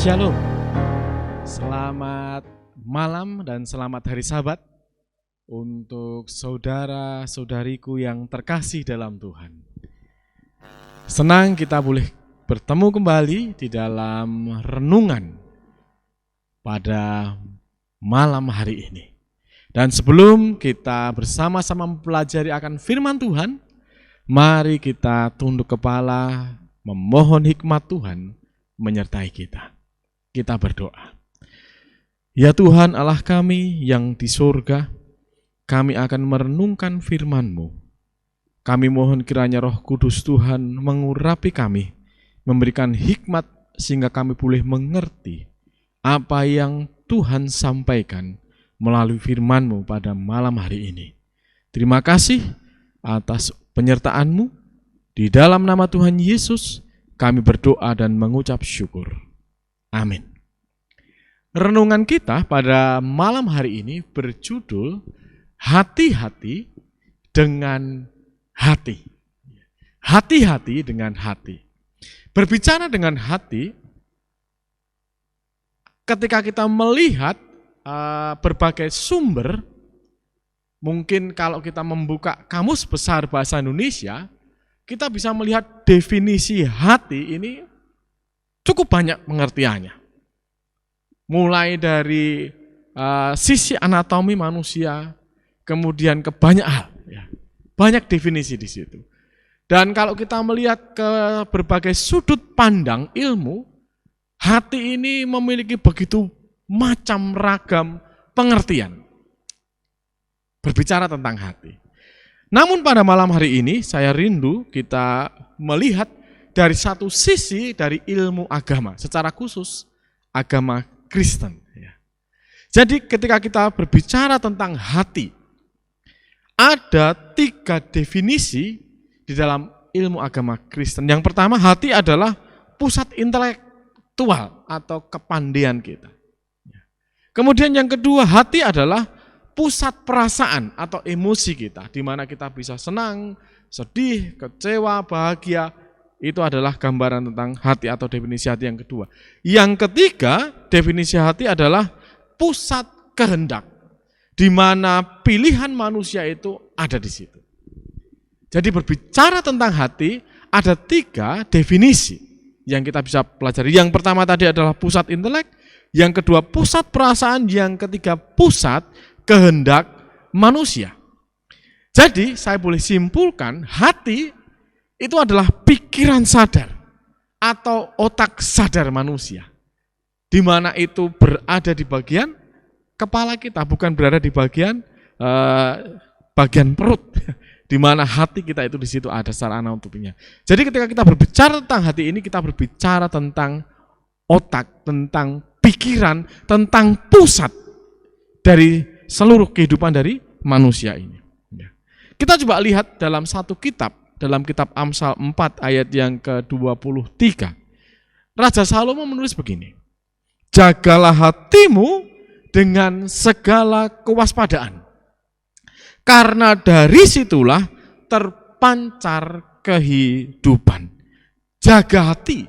Shalom, selamat malam dan selamat hari Sabat untuk saudara-saudariku yang terkasih dalam Tuhan. Senang kita boleh bertemu kembali di dalam renungan pada malam hari ini. Dan sebelum kita bersama-sama mempelajari akan firman Tuhan, mari kita tunduk kepala memohon hikmat Tuhan menyertai kita. Kita berdoa. Ya Tuhan Allah kami yang di surga, kami akan merenungkan firman-Mu. Kami mohon kiranya Roh Kudus Tuhan mengurapi kami, memberikan hikmat sehingga kami boleh mengerti apa yang Tuhan sampaikan melalui firman-Mu pada malam hari ini. Terima kasih atas penyertaan-Mu. Di dalam nama Tuhan Yesus, kami berdoa dan mengucap syukur. Amin. Renungan kita pada malam hari ini berjudul Hati-hati dengan hati. Hati-hati dengan hati. Berbicara dengan hati, ketika kita melihat berbagai sumber, mungkin kalau kita membuka Kamus Besar Bahasa Indonesia, kita bisa melihat definisi hati ini cukup banyak pengertiannya. Mulai dari sisi anatomi manusia, kemudian ke banyak hal. Ya. Banyak definisi di situ. Dan kalau kita melihat ke berbagai sudut pandang ilmu, hati ini memiliki begitu macam ragam pengertian. Berbicara tentang hati. Namun pada malam hari ini saya rindu kita melihat dari satu sisi dari ilmu agama, secara khusus agama Kristen. Jadi ketika kita berbicara tentang hati, ada 3 definisi di dalam ilmu agama Kristen. Yang pertama, hati adalah pusat intelektual atau kepandaian kita. Kemudian yang kedua, hati adalah pusat perasaan atau emosi kita, di mana kita bisa senang, sedih, kecewa, bahagia. Itu adalah gambaran tentang hati atau definisi hati yang kedua. Yang ketiga, definisi hati adalah pusat kehendak, di mana pilihan manusia itu ada di situ. Jadi berbicara tentang hati, ada 3 definisi yang kita bisa pelajari. Yang pertama tadi adalah pusat intelek, yang kedua pusat perasaan, yang ketiga pusat kehendak manusia. Jadi saya boleh simpulkan hati itu adalah pikiran sadar atau otak sadar manusia, di mana itu berada di bagian kepala kita, bukan berada di bagian perut, di mana hati kita itu di situ ada secara anatominya. Jadi ketika kita berbicara tentang hati ini, kita berbicara tentang otak, tentang pikiran, tentang pusat dari seluruh kehidupan dari manusia ini. Kita coba lihat dalam satu kitab, dalam kitab Amsal 4 ayat yang ke-23. Raja Salomo menulis begini, jagalah hatimu dengan segala kewaspadaan, karena dari situlah terpancar kehidupan. Jaga hati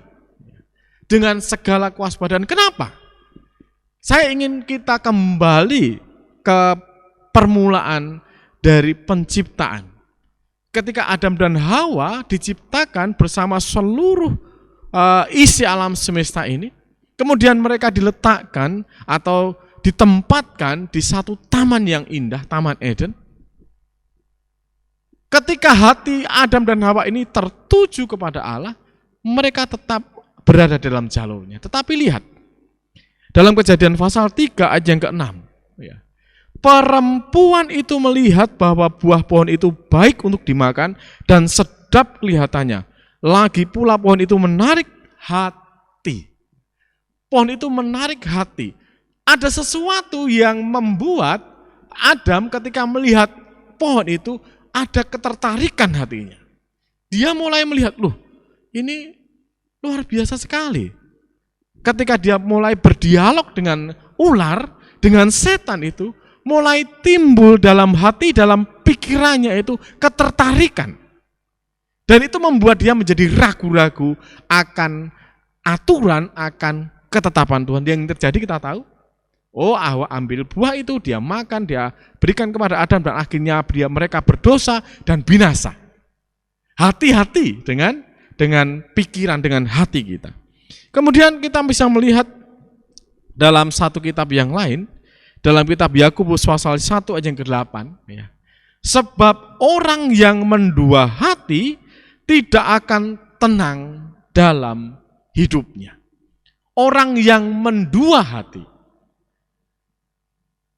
dengan segala kewaspadaan. Kenapa? Saya ingin kita kembali ke permulaan dari penciptaan. Ketika Adam dan Hawa diciptakan bersama seluruh isi alam semesta ini, kemudian mereka diletakkan atau ditempatkan di satu taman yang indah, Taman Eden. Ketika hati Adam dan Hawa ini tertuju kepada Allah, mereka tetap berada dalam jalurnya. Tetapi lihat, dalam Kejadian pasal 3 ayat yang ke-6, perempuan itu melihat bahwa buah pohon itu baik untuk dimakan dan sedap kelihatannya. Lagi pula pohon itu menarik hati. Pohon itu menarik hati. Ada sesuatu yang membuat Adam ketika melihat pohon itu ada ketertarikan hatinya. Dia mulai melihat, loh ini luar biasa sekali. Ketika dia mulai berdialog dengan ular, dengan setan itu, mulai timbul dalam hati, dalam pikirannya itu ketertarikan. Dan itu membuat dia menjadi ragu-ragu akan aturan, akan ketetapan Tuhan. Yang terjadi kita tahu, oh Hawa ambil buah itu, dia makan, dia berikan kepada Adam, dan akhirnya mereka berdosa dan binasa. Hati-hati dengan pikiran, dengan hati kita. Kemudian kita bisa melihat dalam satu kitab yang lain, dalam kitab Yakobus pasal 1 ayat yang ke-8, ya. Sebab orang yang mendua hati tidak akan tenang dalam hidupnya. Orang yang mendua hati.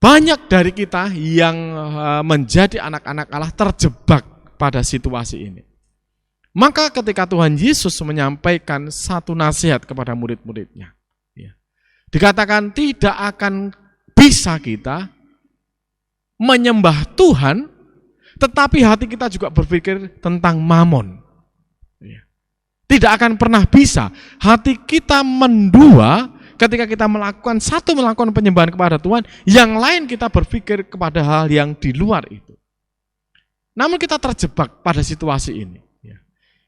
Banyak dari kita yang menjadi anak-anak Allah terjebak pada situasi ini. Maka ketika Tuhan Yesus menyampaikan satu nasihat kepada murid-muridnya, ya, dikatakan tidak akan bisa kita menyembah Tuhan, tetapi hati kita juga berpikir tentang mamon. Tidak akan pernah bisa hati kita mendua ketika kita melakukan penyembahan kepada Tuhan, yang lain kita berpikir kepada hal yang di luar itu. Namun kita terjebak pada situasi ini.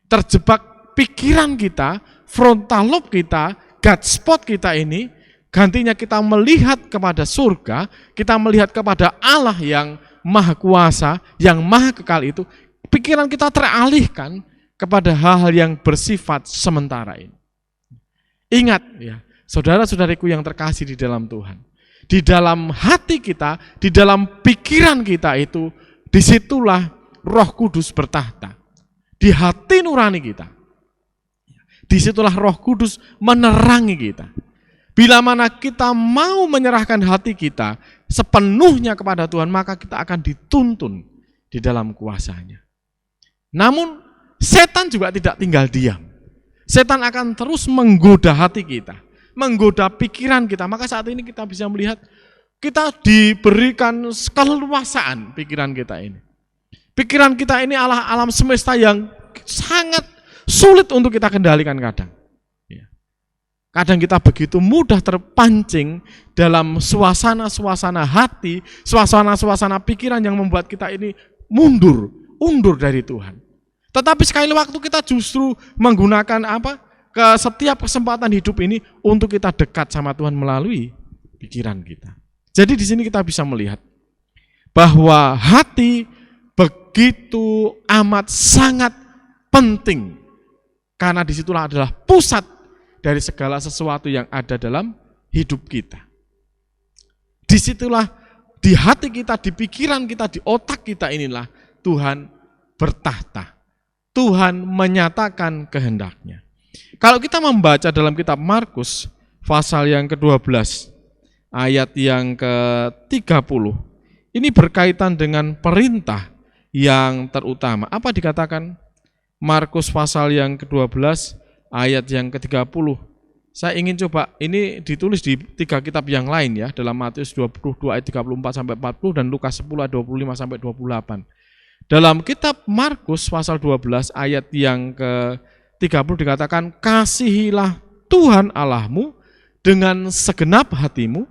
Terjebak pikiran kita, frontal lobe kita, God spot kita ini, gantinya kita melihat kepada surga, kita melihat kepada Allah yang maha kuasa, yang maha kekal itu, pikiran kita teralihkan kepada hal-hal yang bersifat sementara ini. Ingat ya, saudara-saudariku yang terkasih di dalam Tuhan, di dalam hati kita, di dalam pikiran kita itu, disitulah Roh Kudus bertahta. Di hati nurani kita, disitulah Roh Kudus menerangi kita. Bila mana kita mau menyerahkan hati kita sepenuhnya kepada Tuhan, maka kita akan dituntun di dalam kuasa-Nya. Namun setan juga tidak tinggal diam. Setan akan terus menggoda hati kita, menggoda pikiran kita. Maka saat ini kita bisa melihat kita diberikan keleluasaan pikiran kita ini. Pikiran kita ini alam semesta yang sangat sulit untuk kita kendalikan kadang. Kadang kita begitu mudah terpancing dalam suasana-suasana hati, suasana-suasana pikiran yang membuat kita ini undur dari Tuhan. Tetapi sekali waktu kita justru menggunakan ke setiap kesempatan hidup ini untuk kita dekat sama Tuhan melalui pikiran kita. Jadi di sini kita bisa melihat bahwa hati begitu amat sangat penting, karena disitulah adalah pusat dari segala sesuatu yang ada dalam hidup kita. Disitulah di hati kita, di pikiran kita, di otak kita inilah Tuhan bertahta. Tuhan menyatakan kehendak-Nya. Kalau kita membaca dalam kitab Markus pasal yang ke-12 ayat yang ke-30, ini berkaitan dengan perintah yang terutama. Apa dikatakan? Markus pasal yang ke-12 ayat yang ke-30. Saya ingin coba, ini ditulis di 3 kitab yang lain ya, dalam Matius 22 ayat 34 sampai 40 dan Lukas 10 ayat 25 sampai 28. Dalam kitab Markus pasal 12 ayat yang ke-30 dikatakan, kasihilah Tuhan Allahmu dengan segenap hatimu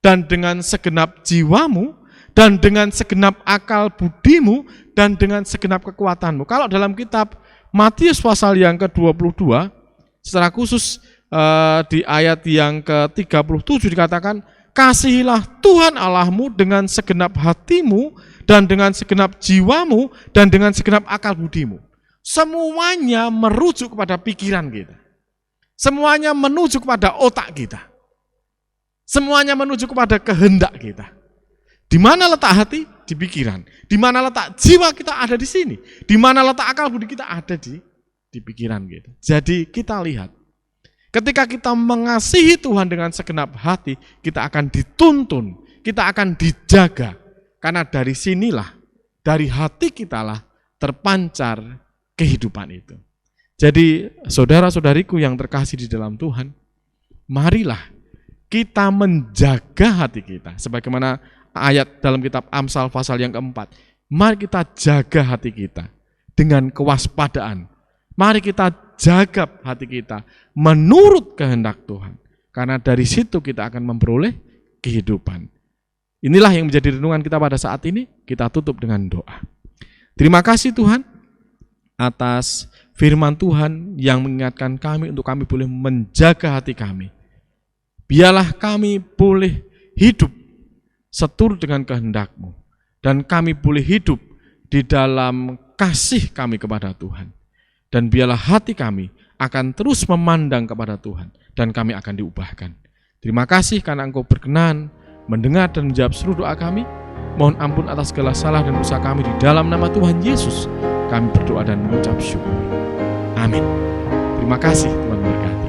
dan dengan segenap jiwamu dan dengan segenap akal budimu dan dengan segenap kekuatanmu. Kalau dalam kitab Matius pasal yang ke-22, secara khusus di ayat yang ke-37 dikatakan, kasihilah Tuhan Allahmu dengan segenap hatimu dan dengan segenap jiwamu dan dengan segenap akal budimu. Semuanya merujuk kepada pikiran kita. Semuanya menuju kepada otak kita. Semuanya menuju kepada kehendak kita. Di mana letak hati? Di pikiran. Di mana letak jiwa kita? Ada di sini. Di mana letak akal budi kita? Ada di pikiran kita. Jadi kita lihat, ketika kita mengasihi Tuhan dengan segenap hati, kita akan dituntun, kita akan dijaga. Karena dari sinilah, dari hati kitalah terpancar kehidupan itu. Jadi saudara-saudariku yang terkasih di dalam Tuhan, marilah kita menjaga hati kita. Sebagaimana ayat dalam kitab Amsal pasal yang ke-4. Mari kita jaga hati kita dengan kewaspadaan. Mari kita jaga hati kita menurut kehendak Tuhan. Karena dari situ kita akan memperoleh kehidupan. Inilah yang menjadi renungan kita pada saat ini. Kita tutup dengan doa. Terima kasih Tuhan atas firman Tuhan yang mengingatkan kami untuk kami boleh menjaga hati kami Biarlah kami boleh hidup seturut dengan kehendak-Mu, dan kami boleh hidup di dalam kasih kami kepada Tuhan. Dan biarlah hati kami akan terus memandang kepada Tuhan, dan kami akan diubahkan. Terima kasih karena Engkau berkenan mendengar dan menjawab seluruh doa kami. Mohon ampun atas segala salah dan dosa kami, di dalam nama Tuhan Yesus kami berdoa dan mengucap syukur. Amin. Terima kasih, Tuhan berkati.